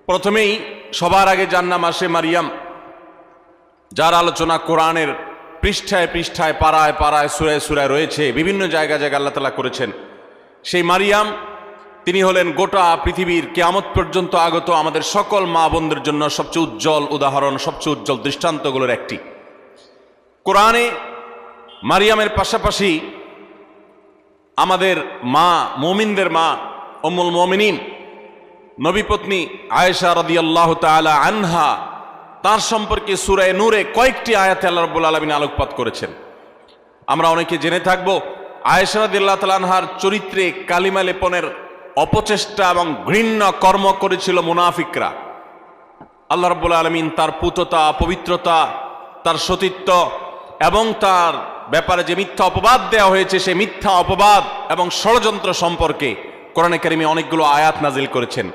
প্রথমেই সবার আগে যার নাম আসে মারিয়াম, যার আলোচনা কোরআনের পৃষ্ঠায় পৃষ্ঠায় পাড়ায় পাড়ায় সূরায় সূরায় রয়েছে, বিভিন্ন জায়গায় জায়গায় আল্লাহ তাআলা করেছেন। সেই মারিয়াম তিনি হলেন গোটা পৃথিবীর কিয়ামত পর্যন্ত আগত আমাদের সকল মা বোনদের জন্য সবচেয়ে উজ্জ্বল উদাহরণ, সবচেয়ে উজ্জ্বল দৃষ্টান্তগুলোর একটি। কোরআনে মারিয়ামের পাশাপাশি আমাদের মা, মুমিনদের মা উম্মুল মুমিনিন নবীপত্নী আয়েশা রাদিয়াল্লাহু তাআলা আনহা, তার সম্পর্কে সূরা নূরে কয়েকটি আয়াতে আল্লাহ রাব্বুল আলামিন আলোকপাত করেছেন। আমরা অনেকে জেনে থাকব আয়েশা রাদিয়াল্লাহু তাআলা আনহার চরিত্রে কালিমা লেপনের অপচেষ্টা এবং ঘৃণ্য কর্ম করেছিল মুনাফিকরা। আল্লাহ রাব্বুল আলামিন তার পুততা, পবিত্রতা, তার সতীত্ব এবং তার ব্যাপারে যে মিথ্যা অপবাদ দেওয়া হয়েছে, সেই মিথ্যা অপবাদ এবং ষড়যন্ত্র সম্পর্কে কোরআনে কারিমে অনেকগুলো আয়াত নাজিল করেছেন।